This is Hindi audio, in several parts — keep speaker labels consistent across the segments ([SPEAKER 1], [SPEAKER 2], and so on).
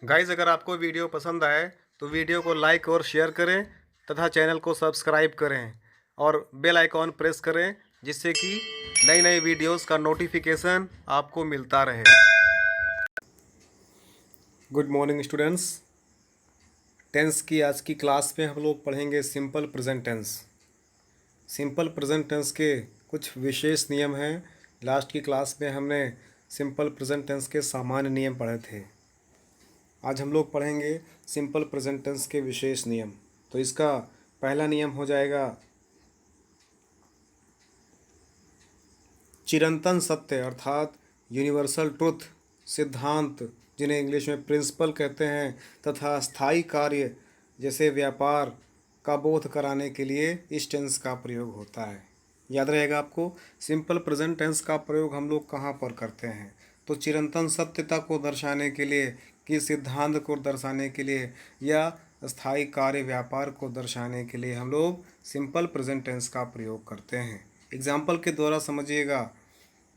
[SPEAKER 1] गाइज, अगर आपको वीडियो पसंद आए तो वीडियो को लाइक और शेयर करें तथा चैनल को सब्सक्राइब करें और बेल आइकॉन प्रेस करें, जिससे कि नई नई वीडियोस का नोटिफिकेशन आपको मिलता रहे। Good morning students. टेंस की आज की क्लास में हम लोग पढ़ेंगे simple present tense. Simple present tense के कुछ विशेष नियम हैं। लास्ट की क्लास में हमने सिंपल प्रेजेंट टेंस के सामान्य नियम पढ़े थे। आज हम लोग पढ़ेंगे सिंपल प्रेजेंट टेंस के विशेष नियम। तो इसका पहला नियम हो जाएगा चिरंतन सत्य, अर्थात यूनिवर्सल ट्रुथ, सिद्धांत जिन्हें इंग्लिश में प्रिंसिपल कहते हैं, तथा स्थायी कार्य जैसे व्यापार का बोध कराने के लिए इस टेंस का प्रयोग होता है। याद रहेगा आपको, सिंपल प्रेजेंट टेंस का प्रयोग हम लोग कहाँ पर करते हैं? तो चिरंतन सत्यता को दर्शाने के लिए, कि सिद्धांत को दर्शाने के लिए, या स्थायी कार्य व्यापार को दर्शाने के लिए हम लोग सिंपल प्रेजेंट टेंस का प्रयोग करते हैं। एग्जाम्पल के द्वारा समझिएगा।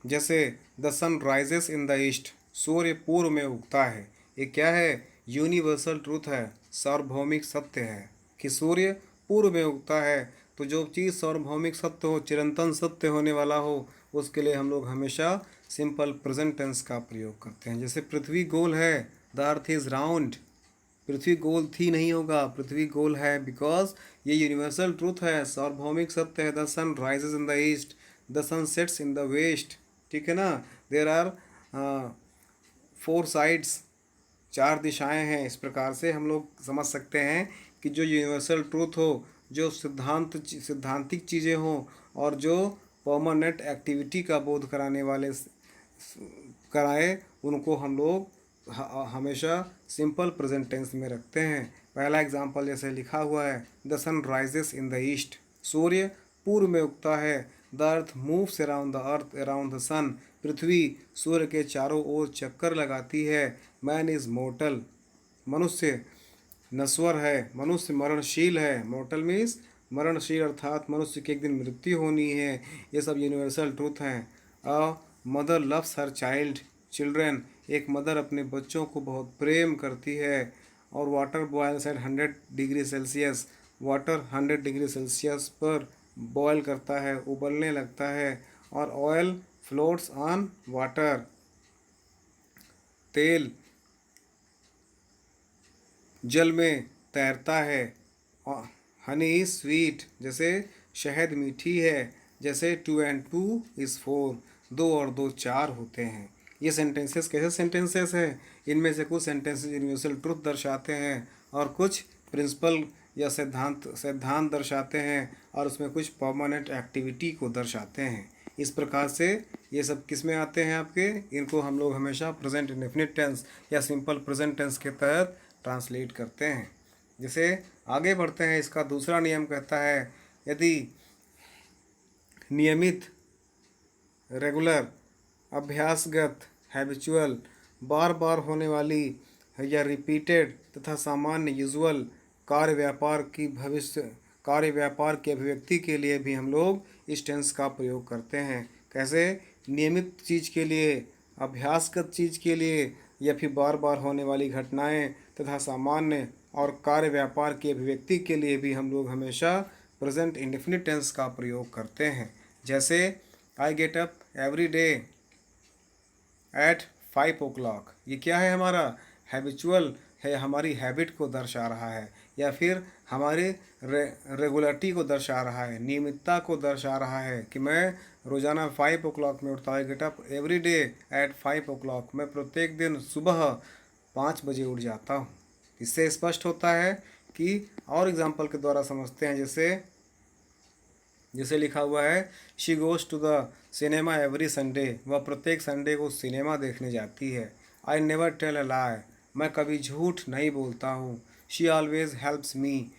[SPEAKER 1] जैसे the sun rises in the east, सूर्य पूर्व में उगता है। ये क्या है? यूनिवर्सल ट्रूथ है, सार्वभौमिक सत्य है कि सूर्य पूर्व में उगता है। तो जो चीज़ सार्वभौमिक सत्य हो, चिरंतन सत्य होने वाला हो, उसके लिए हम लोग हमेशा सिंपल प्रेजेंट टेंस का प्रयोग करते हैं। जैसे पृथ्वी गोल है, द अर्थ इज़ राउंड। पृथ्वी गोल थी नहीं होगा, पृथ्वी गोल है बिकॉज ये यूनिवर्सल ट्रूथ है, सार्वभौमिक सत्य है। The sun rises in the east, the sun sets in the west. ठीक है ना? देर आर 4 साइड्स, 4 दिशाएं हैं। इस प्रकार से हम लोग समझ सकते हैं कि जो यूनिवर्सल ट्रूथ हो, जो सिद्धांतिक चीज़ें हों, और जो परमानेंट एक्टिविटी का बोध कराने वाले कराए, उनको हम लोग हमेशा सिंपल प्रेजेंट टेंस में रखते हैं। पहला एग्जांपल जैसे लिखा हुआ है, the sun rises in the east, सूर्य पूर्व में उगता है। The earth moves around the earth around the sun, पृथ्वी सूर्य के चारों ओर चक्कर लगाती है। मैन इज़ मोर्टल, मनुष्य नश्वर है, मनुष्य मरणशील है। मोर्टल मीन्स मरणशील, अर्थात मनुष्य की एक दिन मृत्यु होनी है। ये सब यूनिवर्सल ट्रूथ हैं। A mother loves her child children, एक मदर अपने बच्चों को बहुत प्रेम करती है। और water boils at 100 degree Celsius, water 100 degree Celsius पर बॉयल करता है, उबलने लगता है। और ऑयल फ्लोट्स ऑन वाटर, तेल जल में तैरता है। और हनी इज स्वीट, जैसे शहद मीठी है। जैसे 2 and 2 is 4, 2 और 2 4 होते हैं। ये सेंटेंसेस कैसे सेंटेंसेस हैं? इनमें से कुछ सेंटेंसेस यूनिवर्सल ट्रुथ दर्शाते हैं, और कुछ प्रिंसिपल या सिद्धांत दर्शाते हैं, और उसमें कुछ परमानेंट एक्टिविटी को दर्शाते हैं। इस प्रकार से ये सब किस में आते हैं आपके? इनको हम लोग हमेशा प्रेजेंट इंडेफिनिट टेंस या सिंपल प्रेजेंट टेंस के तहत ट्रांसलेट करते हैं। जैसे आगे बढ़ते हैं, इसका दूसरा नियम कहता है, यदि नियमित, रेगुलर, अभ्यासगत, हैबिचुअल, बार बार होने वाली या रिपीटेड तथा सामान्य यूजुअल कार्य व्यापार की अभिव्यक्ति के लिए भी हम लोग इस टेंस का प्रयोग करते हैं। कैसे? नियमित चीज़ के लिए, अभ्यासगत चीज़ के लिए, या फिर बार बार होने वाली घटनाएं तथा सामान्य और कार्य व्यापार की अभिव्यक्ति के लिए भी हम लोग हमेशा प्रेजेंट इंडेफिनिट टेंस का प्रयोग करते हैं। जैसे I get up every day at 5 o'clock, ये क्या है? हमारा हैबिचुअल है, हमारी हैबिट को दर्शा रहा है, या फिर हमारे रेगुलरिटी को दर्शा रहा है, नियमितता को दर्शा रहा है कि मैं रोज़ाना 5 o'clock में उठता हूँ। Get up every day at 5 o'clock, मैं प्रत्येक दिन सुबह 5 बजे उठ जाता हूँ। इससे स्पष्ट होता है कि, और एग्जाम्पल के द्वारा समझते हैं। जैसे लिखा हुआ है, she goes to the cinema every Sunday, वह प्रत्येक संडे को सिनेमा देखने जाती है। आई नेवर टेल अ लाई, मैं कभी झूठ नहीं बोलता हूँ। शी ऑलवेज हेल्प्स मी,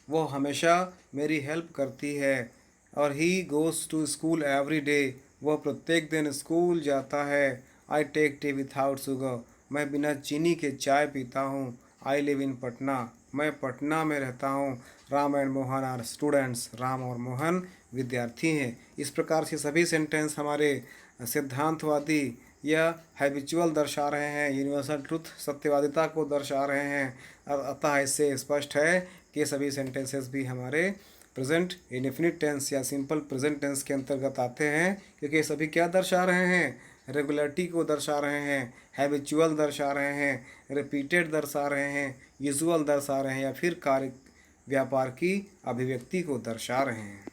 [SPEAKER 1] वो हमेशा मेरी हेल्प करती है। और he goes to school every day, वह प्रत्येक दिन स्कूल जाता है। I take tea without sugar, मैं बिना चीनी के चाय पीता हूँ। आई लिव इन पटना, मैं पटना में रहता हूँ। Ram and Mohan are students, Ram और मोहन विद्यार्थी हैं। इस प्रकार से सभी सेंटेंस हमारे सिद्धांतवादी या हैबिचुअल दर्शा रहे हैं, यूनिवर्सल ट्रुथ सत्यवादिता को दर्शा रहे हैं। अतः इससे स्पष्ट है कि ये सभी सेंटेंसेस भी हमारे प्रेजेंट इंडेफिनिट टेंस या सिंपल प्रेजेंट टेंस के अंतर्गत आते हैं, क्योंकि ये सभी क्या दर्शा रहे हैं, रेगुलरिटी को दर्शा रहे हैं, हैबिचुअल दर्शा रहे हैं, रिपीटेड दर्शा रहे हैं, यूजुअल दर्शा रहे हैं, या फिर कार्य व्यापार की अभिव्यक्ति को दर्शा रहे हैं।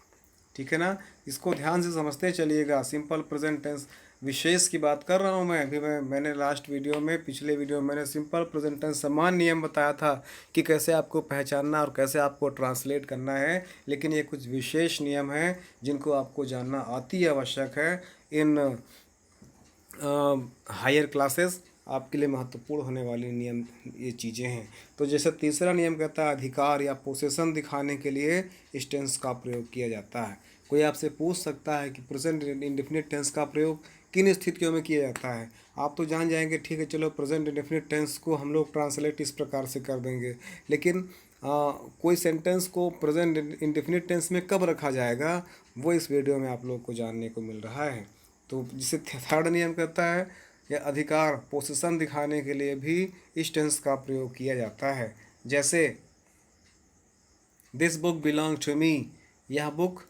[SPEAKER 1] ठीक है ना, इसको ध्यान से समझते चलिएगा। सिंपल प्रेजेंट टेंस विशेष की बात कर रहा हूँ मैं अभी। मैंने लास्ट वीडियो में, पिछले वीडियो में मैंने सिंपल प्रेजेंट टेंस समान नियम बताया था कि कैसे आपको पहचानना और कैसे आपको ट्रांसलेट करना है, लेकिन ये कुछ विशेष नियम हैं जिनको आपको जानना अति आवश्यक है। इन हायर क्लासेस आपके लिए महत्वपूर्ण होने वाली नियम ये चीज़ें हैं। तो जैसे तीसरा नियम कहता है अधिकार या पोसेसन दिखाने के लिए इस टेंस का प्रयोग किया जाता है। कोई आपसे पूछ सकता है कि प्रेजेंट इंडेफिनिट टेंस का प्रयोग किन स्थितियों में किया जाता है। आप तो जान जाएंगे, ठीक है चलो प्रेजेंट इंडेफिनिट टेंस को हम लोग ट्रांसलेट इस प्रकार से कर देंगे, लेकिन कोई सेंटेंस को प्रेजेंट इंडेफिनिट टेंस में कब रखा जाएगा वो इस वीडियो में आप लोग को जानने को मिल रहा है। तो जिसे थर्ड नियम कहता है या अधिकार पोसेसन दिखाने के लिए भी इस टेंस का प्रयोग किया जाता है। जैसे this book belong to me, यह बुक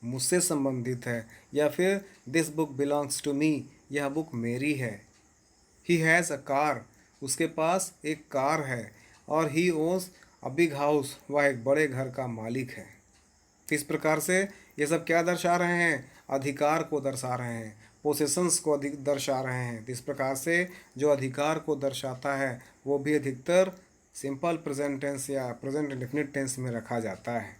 [SPEAKER 1] मुझसे संबंधित है, या फिर this book belongs to me, यह बुक मेरी है। ही हैज़ अ कार, उसके पास एक कार है। और ही ओन्स अ बिग हाउस, वह एक बड़े घर का मालिक है। इस प्रकार से ये सब क्या दर्शा रहे हैं, अधिकार को दर्शा रहे हैं, पोसेशंस को अधिक दर्शा रहे हैं। इस प्रकार से जो अधिकार को दर्शाता है वो भी अधिकतर सिंपल प्रेजेंट टेंस या प्रेजेंट इंडेफिनिट टेंस में रखा जाता है।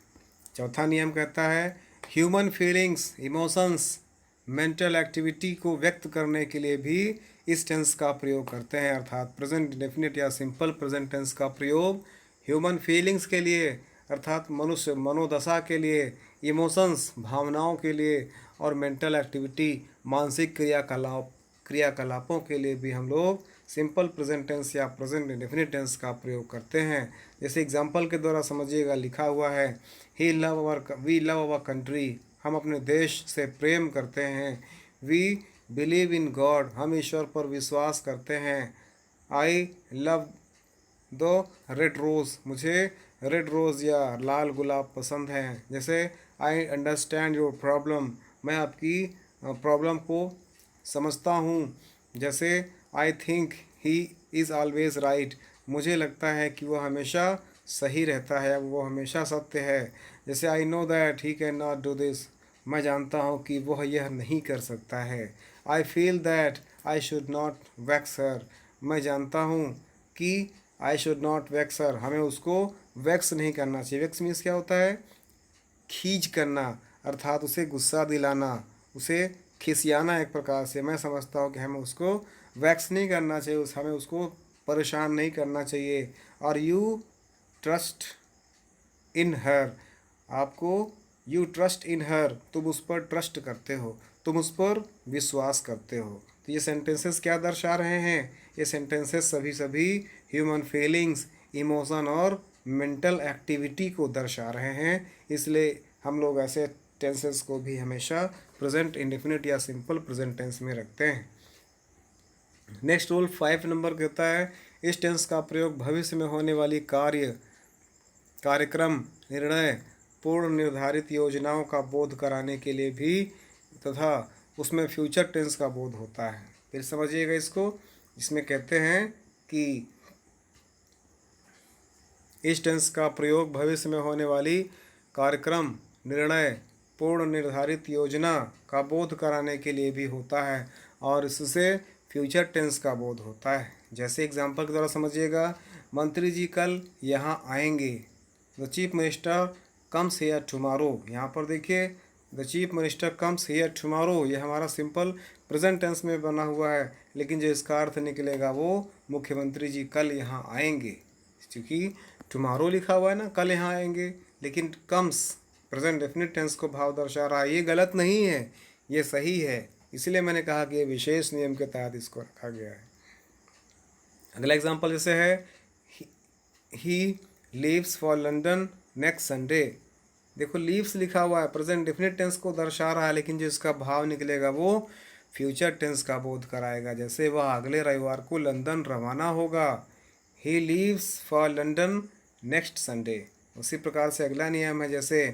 [SPEAKER 1] चौथा नियम कहता है human feelings, emotions, mental activity को व्यक्त करने के लिए भी इस टेंस का प्रयोग करते हैं। अर्थात प्रेजेंट इंडेफिनिट या सिंपल प्रेजेंट टेंस का प्रयोग ह्यूमन फीलिंग्स के लिए, अर्थात मनुष्य मनोदशा के लिए, इमोशंस भावनाओं के लिए, और मेंटल एक्टिविटी मानसिक क्रियाकलापों के लिए भी हम लोग सिंपल प्रेजेंट टेंस या प्रेजेंट इंडेफिनिट टेंस का प्रयोग करते हैं। जैसे एग्जांपल के द्वारा समझिएगा, लिखा हुआ है वी लव अवर कंट्री, हम अपने देश से प्रेम करते हैं। वी बिलीव इन गॉड, हम ईश्वर पर विश्वास करते हैं। आई लव दो रेड रोज़, मुझे रेड रोज़ या लाल गुलाब पसंद हैं। जैसे आई अंडरस्टैंड योर प्रॉब्लम, मैं आपकी प्रॉब्लम को समझता हूँ। जैसे I think he is always right, मुझे लगता है कि वह हमेशा सही रहता है, वो हमेशा सत्य है। जैसे I know that he can not do this, मैं जानता हूँ कि वह यह नहीं कर सकता है। I feel that I should not vex her, मैं जानता हूँ कि I should not vex her, हमें उसको वैक्स नहीं करना चाहिए। वैक्स मीन्स क्या होता है, खींच करना, अर्थात उसे गुस्सा दिलाना, उसे खिसियाना एक प्रकार से। मैं समझता हूँ कि हमें उसको वैक्स नहीं करना चाहिए, हमें उसको परेशान नहीं करना चाहिए। और यू ट्रस्ट इन हर, आपको यू ट्रस्ट इन हर, तुम उस पर ट्रस्ट करते हो, तुम उस पर विश्वास करते हो। तो ये सेंटेंसेस क्या दर्शा रहे हैं, ये सेंटेंसेस सभी सभी ह्यूमन फीलिंग्स, इमोशन और मेंटल एक्टिविटी को दर्शा रहे हैं। इसलिए हम लोग ऐसे टेंसेस को भी हमेशा प्रेजेंट इंडेफिनिट या सिंपल प्रेजेंट टेंस में रखते हैं। नेक्स्ट रूल 5 नंबर कहता है इस टेंस का प्रयोग भविष्य में होने वाली कार्यक्रम, निर्णय, पूर्व निर्धारित योजनाओं का बोध कराने के लिए भी तथा उसमें फ्यूचर टेंस का बोध होता है। फिर समझिएगा इसको, इसमें कहते हैं कि इस टेंस का प्रयोग भविष्य में होने वाली कार्यक्रम, निर्णय, पूर्व निर्धारित योजना का बोध कराने के लिए भी होता है, और इससे फ्यूचर टेंस का बोध होता है। जैसे एग्जांपल के द्वारा समझिएगा, मंत्री जी कल यहाँ आएंगे। The chief minister comes here tomorrow, यहाँ पर देखिए the chief minister comes here tomorrow, ये हमारा सिंपल प्रेजेंट टेंस में बना हुआ है, लेकिन जो इसका अर्थ निकलेगा वो मुख्यमंत्री जी कल यहाँ आएंगे। क्योंकि टुमारो लिखा हुआ है ना, कल यहाँ आएंगे, लेकिन कम्स प्रेजेंट डेफिनेट टेंस को भाव दर्शा रहा है। ये गलत नहीं है, ये सही है, इसलिए मैंने कहा कि ये विशेष नियम के तहत इसको रखा गया है। अगला एग्जांपल जैसे है ही leaves for London next Sunday. देखो लीव्स लिखा हुआ है, प्रेजेंट डेफिनेट टेंस को दर्शा रहा है, लेकिन जो इसका भाव निकलेगा वो फ्यूचर टेंस का बोध कराएगा। जैसे वह अगले रविवार को लंदन रवाना होगा, he leaves for London next Sunday. उसी प्रकार से अगला नियम है, जैसे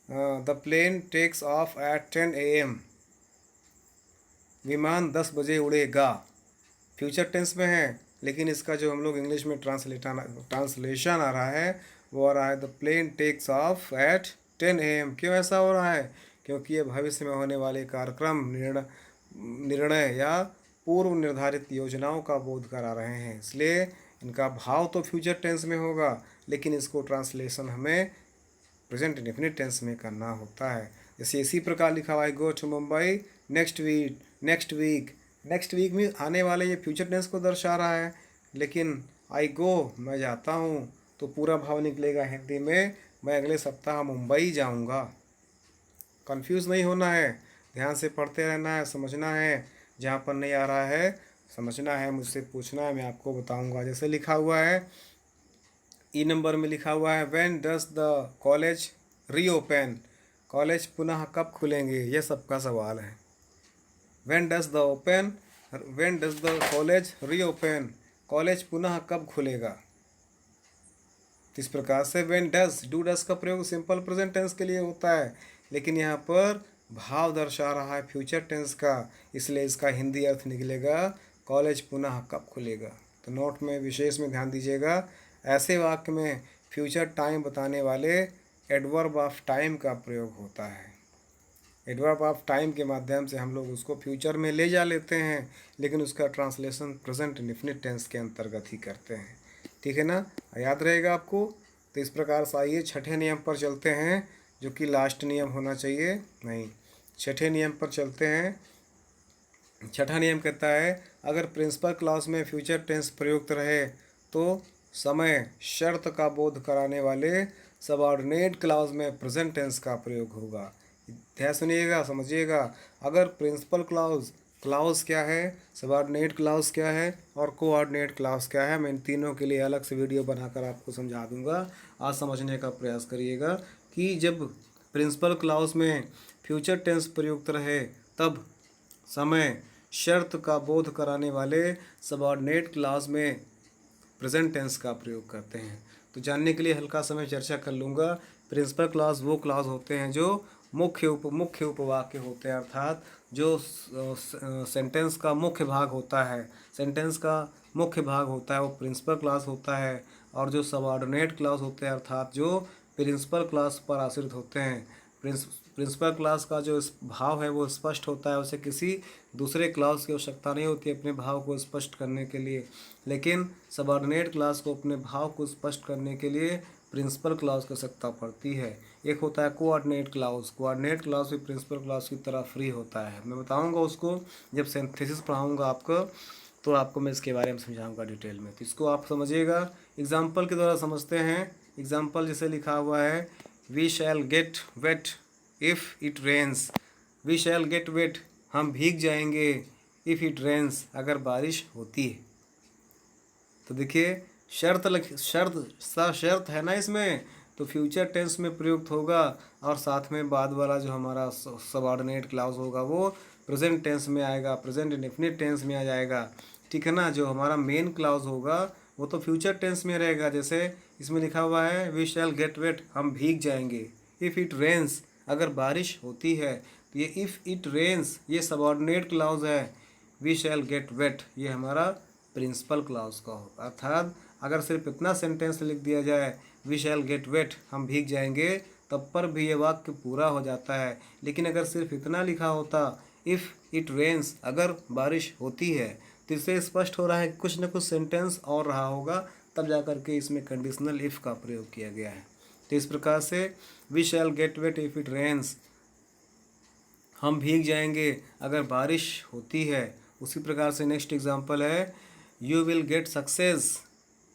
[SPEAKER 1] the plane takes off at 10 AM, विमान 10 बजे उड़ेगा। फ्यूचर टेंस में है, लेकिन इसका जो हम लोग इंग्लिश में ट्रांसलेशन आ रहा है वो आ रहा है the plane takes off at 10 AM। क्यों ऐसा हो रहा है? क्योंकि ये भविष्य में होने वाले कार्यक्रम, निर्णय या पूर्व निर्धारित योजनाओं का बोध करा रहे हैं, इसलिए इनका भाव तो फ्यूचर टेंस में होगा, लेकिन इसको ट्रांसलेशन हमें प्रेजेंट इंडेफिनिट टेंस में करना होता है। जैसे इसी प्रकार लिखा हुआ है go to Mumbai next week. Next week में आने वाले ये फ्यूचर टेंस को दर्शा रहा है, लेकिन आई गो, मैं जाता हूँ, तो पूरा भाव निकलेगा हिंदी में मैं अगले सप्ताह मुंबई जाऊँगा। कंफ्यूज नहीं होना है, ध्यान से पढ़ते रहना है, समझना है, जहाँ पर नहीं आ रहा है समझना है, मुझसे पूछना है, मैं आपको बताऊँगा। जैसे लिखा हुआ है ई नंबर में लिखा हुआ है when does the college reopen, college पुनः कब खुलेंगे, ये सबका सवाल है। When does the college reopen, college पुनः कब खुलेगा। तो इस प्रकार से व्हेन डज, डू डज का प्रयोग सिंपल प्रेजेंट टेंस के लिए होता है, लेकिन यहाँ पर भाव दर्शा रहा है फ्यूचर टेंस का, इसलिए इसका हिंदी अर्थ निकलेगा कॉलेज पुनः कब खुलेगा। तो नोट में विशेष में ध्यान दीजिएगा, ऐसे वाक्य में फ्यूचर टाइम बताने वाले एडवर्ब ऑफ टाइम का प्रयोग होता है। एडवर्ब ऑफ टाइम के माध्यम से हम लोग उसको फ्यूचर में ले जा लेते हैं, लेकिन उसका ट्रांसलेशन प्रेजेंट इंडेफिनिट टेंस के अंतर्गत ही करते हैं। ठीक है ना, याद रहेगा आपको। तो इस प्रकार से आइए छठे नियम पर चलते हैं, जो कि लास्ट नियम होना चाहिए, नहीं, छठे नियम पर चलते हैं। छठा नियम कहता है अगर प्रिंसिपल क्लॉज में फ्यूचर टेंस प्रयुक्त रहे तो समय शर्त का बोध कराने वाले सबऑर्डिनेट क्लॉज में प्रेजेंट टेंस का प्रयोग होगा। ध्यान सुनिएगा, समझिएगा। अगर प्रिंसिपल क्लॉज क्या है, सबऑर्डिनेट क्लॉज क्या है और कोऑर्डिनेट क्लॉज क्या है, मैं इन तीनों के लिए अलग से वीडियो बनाकर आपको समझा दूंगा। आज समझने का प्रयास करिएगा कि जब प्रिंसिपल क्लॉज में फ्यूचर टेंस प्रयुक्त रहे तब समय शर्त का बोध कराने वाले सबऑर्डिनेट क्लॉज में प्रेजेंट टेंस का प्रयोग करते हैं। तो जानने के लिए हल्का समय चर्चा कर लूँगा। प्रिंसिपल क्लॉज वो क्लॉज होते हैं जो मुख्य उपवाक्य होते हैं, अर्थात जो सेंटेंस का मुख्य भाग होता है, वो प्रिंसिपल क्लॉज होता है। और जो सबऑर्डिनेट क्लॉज होते हैं, अर्थात जो प्रिंसिपल क्लॉज पर आश्रित होते हैं, प्रिंसिपल क्लॉज का जो भाव है वो स्पष्ट होता है, उसे किसी दूसरे क्लॉज की आवश्यकता नहीं होती अपने भाव को स्पष्ट करने के लिए, लेकिन सबऑर्डिनेट क्लॉज को अपने भाव को स्पष्ट करने के लिए प्रिंसिपल क्लॉज की आवश्यकता पड़ती है। एक होता है कोऑर्डिनेट क्लॉज भी प्रिंसिपल क्लॉज की तरह फ्री होता है। मैं बताऊंगा उसको जब सिंथेसिस पढ़ाऊंगा आपको, तो आपको मैं इसके बारे में समझाऊंगा डिटेल में, तो इसको आप समझिएगा। एग्जाम्पल के द्वारा समझते हैं। एग्जाम्पल जैसे लिखा हुआ है we shall get wet if it rains, we shall get wet, हम भीग जाएंगे, इफ़ इट रेन्स, अगर बारिश होती है। तो देखिए शर्त है ना इसमें, तो फ्यूचर टेंस में प्रयुक्त होगा, और साथ में बाद वाला जो हमारा सबऑर्डिनेट क्लॉज होगा वो प्रेजेंट टेंस में आएगा, प्रेजेंट इंडेफिनिट टेंस में आ जाएगा। ठीक है ना, जो हमारा मेन क्लॉज होगा वो तो फ्यूचर टेंस में रहेगा। जैसे इसमें लिखा हुआ है वी शैल गेट वेट, हम भीग जाएंगे, इफ़ इट रेन्स, अगर बारिश होती है। तो ये इफ़ इट रेन्स ये सबऑर्डिनेट क्लॉज है, वी शैल गेट वेट ये हमारा प्रिंसिपल क्लॉज का होगा। अर्थात अगर सिर्फ इतना सेंटेंस लिख दिया जाए वी शैल गेट वेट, हम भीग जाएंगे, तब पर भी ये वाक्य पूरा हो जाता है। लेकिन अगर सिर्फ इतना लिखा होता इफ़ इट रेन्स, अगर बारिश होती है, तो इससे स्पष्ट हो रहा है कुछ न कुछ सेंटेंस और रहा होगा, तब जाकर के इसमें कंडीशनल इफ़ का प्रयोग किया गया है। तो इस प्रकार से we shall get wet if it rains, हम भीग जाएंगे अगर बारिश होती है। उसी प्रकार से नेक्स्ट एग्जांपल है you will get success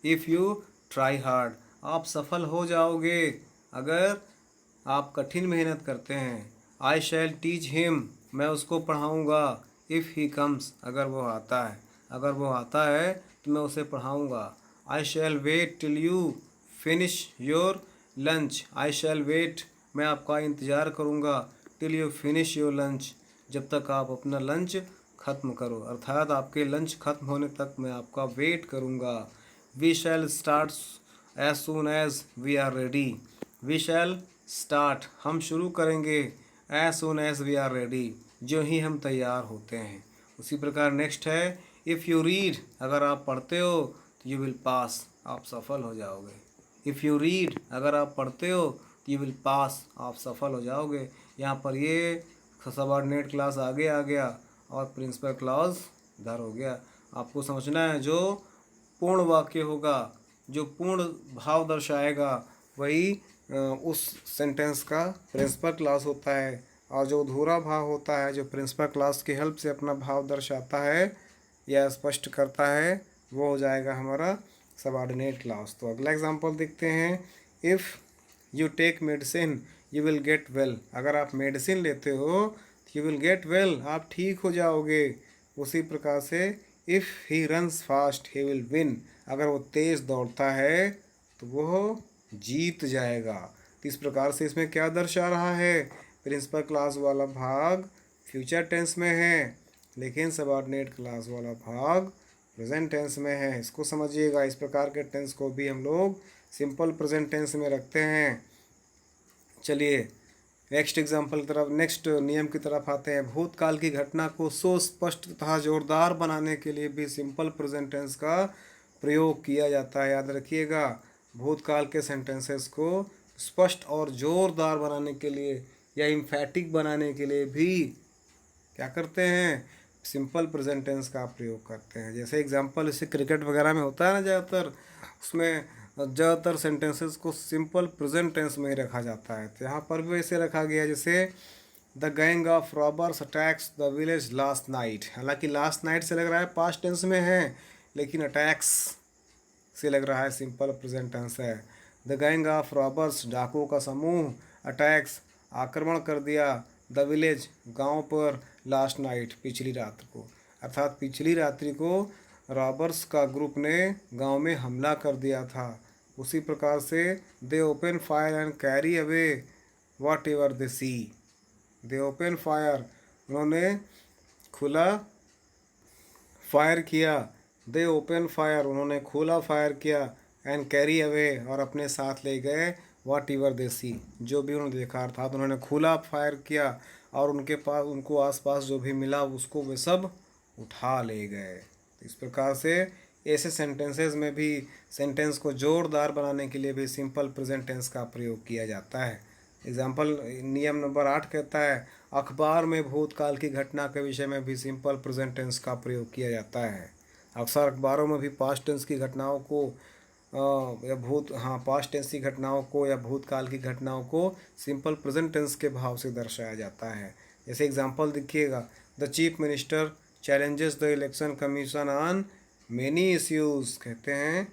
[SPEAKER 1] if you try hard, आप सफल हो जाओगे अगर आप कठिन मेहनत करते हैं। आई शैल टीच हिम, मैं उसको पढ़ाऊँगा, इफ़ ही कम्स, अगर वो आता है तो मैं उसे पढ़ाऊँगा। I shall wait till you finish your lunch, I shall wait, मैं आपका इंतज़ार करूँगा, till you finish your lunch, जब तक आप अपना लंच खत्म करो, अर्थात आपके लंच खत्म होने तक मैं आपका वेट करूँगा। We shall start as soon as we are ready. We shall start, हम शुरू करेंगे, as soon as we are ready, जो ही हम तैयार होते हैं। उसी प्रकार नेक्स्ट है, इफ़ यू रीड, अगर आप पढ़ते हो तो यू विल पास, आप सफल हो जाओगे। इफ़ यू रीड, अगर आप पढ़ते हो तो यू विल पास, आप सफल हो जाओगे। यहाँ पर ये सबऑर्डिनेट क्लास आगे आ गया और प्रिंसिपल क्लॉज इधर हो गया। आपको समझना है, जो पूर्ण वाक्य होगा, जो पूर्ण भाव दर्शाएगा, वही उस सेंटेंस का प्रिंसिपल क्लॉज होता है, और जो अधूरा भाव होता है, जो प्रिंसिपल क्लॉज की हेल्प से अपना भाव दर्शाता है या स्पष्ट करता है, वो हो जाएगा हमारा सबऑर्डिनेट क्लॉज। तो अगला एग्जांपल देखते हैं, if you take medicine you will get well, अगर आप मेडिसिन लेते हो यू विल गेट वेल, आप ठीक हो जाओगे। उसी प्रकार से if he runs fast he will win, अगर वो तेज़ दौड़ता है तो वो जीत जाएगा। तो इस प्रकार से इसमें क्या दर्शा रहा है, प्रिंसिपल क्लास वाला भाग फ्यूचर टेंस में है, लेकिन सबऑर्डिनेट क्लास वाला भाग प्रेजेंट टेंस में है। इसको समझिएगा, इस प्रकार के टेंस को भी हम लोग सिंपल प्रेजेंट टेंस में रखते हैं। चलिए नेक्स्ट एग्जाम्पल की तरफ, नेक्स्ट नियम की तरफ आते हैं। भूतकाल की घटना को सुस्पष्ट तथा जोरदार बनाने के लिए भी सिंपल प्रेजेंट टेंस का प्रयोग किया जाता है। याद रखिएगा, भूतकाल के सेंटेंसेस को स्पष्ट और जोरदार बनाने के लिए या इम्फैटिक बनाने के लिए भी क्या करते हैं, सिंपल प्रेजेंट टेंस का प्रयोग करते हैं। जैसे एग्जांपल इससे क्रिकेट वगैरह में होता है ना ज़्यादातर, उसमें ज़्यादातर सेंटेंसेस को सिंपल प्रेजेंट टेंस में ही रखा जाता है। तो यहाँ पर भी वैसे रखा गया, जैसे the gang of robbers attacks the village last night. हालांकि लास्ट नाइट से लग रहा है पास्ट टेंस में है, लेकिन अटैक्स से लग रहा है सिंपल प्रेजेंट टेंस है। द गैंग ऑफ रॉबर्स, डाकुओं का समूह, अटैक्स आक्रमण कर दिया, द विलेज गांव पर, लास्ट नाइट पिछली रात को, अर्थात पिछली रात्रि को रॉबर्स का ग्रुप ने गांव में हमला कर दिया था। उसी प्रकार से they open fire and carry away whatever they see. They open fire, उन्होंने खुला फायर किया, दे ओपन फायर, उन्होंने खुला फायर किया, एंड कैरी अवे, और अपने साथ ले गए, वाट एवर दे सी, जो भी उन्होंने देखा, अर्थात उन्होंने खुला फायर किया और उनके पास, उनको आसपास जो भी मिला उसको वे सब उठा ले गए। तो इस प्रकार से ऐसे सेंटेंसेस में भी सेंटेंस को जोरदार बनाने के लिए भी सिंपल प्रेजेंट टेंस का प्रयोग किया जाता है। एग्जाम्पल नियम नंबर 8 कहता है, अखबार में भूतकाल की घटना के विषय में भी सिंपल प्रेजेंट टेंस का प्रयोग किया जाता है। अक्सर अखबारों में भी पास्ट टेंस की घटनाओं को पास्ट टेंस की घटनाओं को या भूतकाल की घटनाओं को सिंपल प्रेजेंट टेंस के भाव से दर्शाया जाता है। जैसे एग्जांपल देखिएगा, the chief minister challenges the election commission on many issues, कहते हैं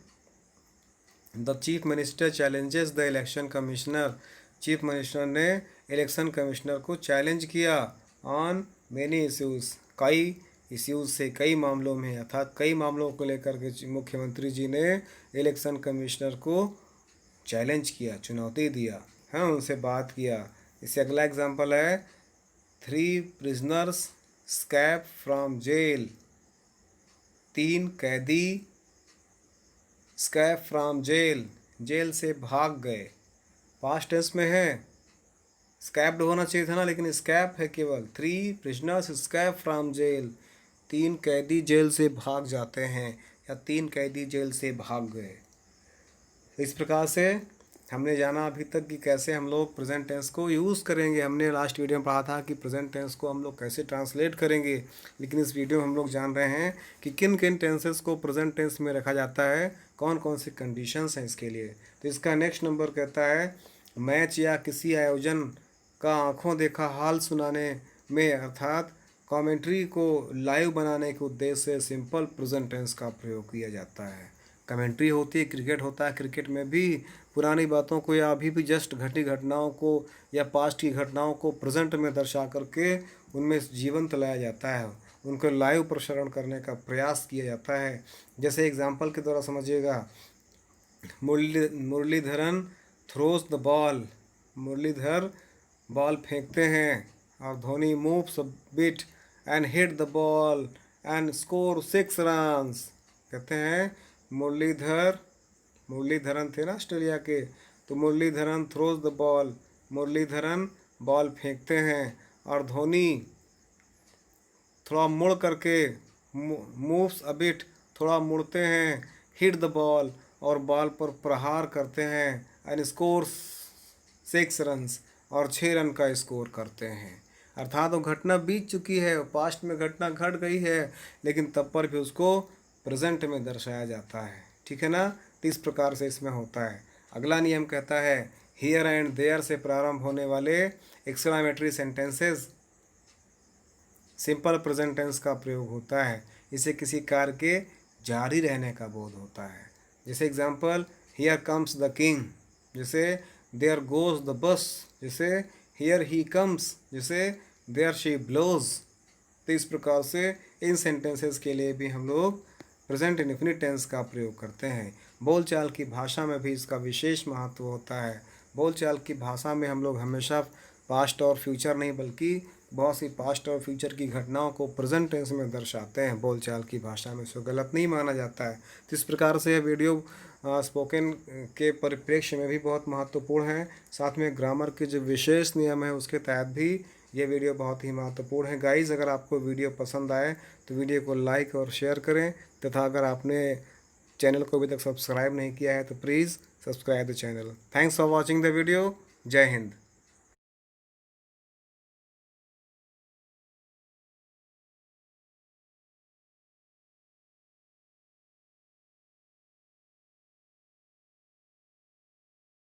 [SPEAKER 1] the chief minister challenges the election commissioner, chief minister ने इलेक्शन कमिश्नर को चैलेंज किया, ऑन मेनी इश्यूज, कई इश्यूज से, कई मामलों में, अर्थात कई मामलों को लेकर के मुख्यमंत्री जी ने इलेक्शन कमिश्नर को चैलेंज किया, चुनौती दिया, हाँ, उनसे बात किया। इससे अगला एग्जांपल है, 3 प्रिजनर्स स्कैप फ्रॉम जेल, 3 कैदी स्कैप फ्रॉम जेल, जेल से भाग गए। पास्ट टेंस में है, स्कैप्ड होना चाहिए था ना, लेकिन स्कैप है केवल। 3 प्रिजनर्स स्कैप फ्रॉम जेल, 3 कैदी जेल से भाग जाते हैं, या 3 कैदी जेल से भाग गए। इस प्रकार से हमने जाना अभी तक कि कैसे हम लोग प्रेजेंट टेंस को यूज़ करेंगे। हमने लास्ट वीडियो में पढ़ा था कि प्रेजेंट टेंस को हम लोग कैसे ट्रांसलेट करेंगे, लेकिन इस वीडियो में हम लोग जान रहे हैं कि किन किन टेंसेस को प्रेजेंट टेंस में रखा जाता है, कौन कौन सी कंडीशंस हैं इसके लिए। तो इसका नेक्स्ट नंबर कहता है, मैच या किसी आयोजन का आंखों देखा हाल सुनाने में, अर्थात कमेंट्री को लाइव बनाने के उद्देश्य से सिंपल प्रेजेंट टेंस का प्रयोग किया जाता है। कमेंट्री होती है, क्रिकेट होता है, क्रिकेट में भी पुरानी बातों को या अभी भी जस्ट घटी घटनाओं को या पास्ट की घटनाओं को प्रेजेंट में दर्शा करके उनमें जीवंत लाया जाता है, उनको लाइव प्रसारण करने का प्रयास किया जाता है। जैसे एग्जाम्पल के द्वारा समझिएगा, Muralidharan throws the ball, Muralidhar ball फेंकते हैं और Dhoni moves a bit and hit the ball and score 6 runs. कहते हैं मुरलीधरन थे ना ऑस्ट्रेलिया के, तो Muralidharan throws the ball, Muralidharan ball फेंकते हैं और धोनी थोड़ा मुड़ करके, मूव्स अ बिट, थोड़ा मुड़ते हैं, हिट द बॉल और बॉल पर प्रहार करते हैं एंड स्कोर 6 रन्स और 6 रन का स्कोर करते हैं। अर्थात वो घटना बीत चुकी है, पास्ट में घटना घट गई है, लेकिन तब पर भी उसको प्रेजेंट में दर्शाया जाता है। ठीक है ना, तो इस प्रकार से इसमें होता है। अगला नियम कहता है हियर एंड देयर से प्रारंभ होने वाले exclamatory sentences simple present tense का प्रयोग होता है। इसे किसी कार्य के जारी रहने का बोध होता है। जैसे example here comes the king, जैसे देयर गोज द बस, जैसे हियर ही कम्स, जैसे देयर शी ब्लोज। तो इस प्रकार से इन सेंटेंसेस के लिए भी हम लोग प्रेजेंट इंडेफिनिट टेंस का प्रयोग करते हैं। बोलचाल की भाषा में भी इसका विशेष महत्व होता है। बोलचाल की भाषा में हम लोग हमेशा पास्ट और फ्यूचर नहीं बल्कि बहुत सी पास्ट और फ्यूचर की घटनाओं को प्रेजेंट टेंस में दर्शाते हैं बोलचाल की भाषा में, इसको गलत नहीं माना जाता है। तो इस प्रकार से यह वीडियो स्पोकन के परिप्रेक्ष्य में भी बहुत महत्वपूर्ण है। साथ में ग्रामर के जो विशेष नियम है उसके तहत भी ये वीडियो बहुत ही महत्वपूर्ण है। गाइस, अगर आपको वीडियो पसंद आए तो वीडियो को लाइक और शेयर करें, तथा अगर आपने चैनल को अभी तक सब्सक्राइब नहीं किया है तो please subscribe the channel. Thanks for watching the video. जय हिंद।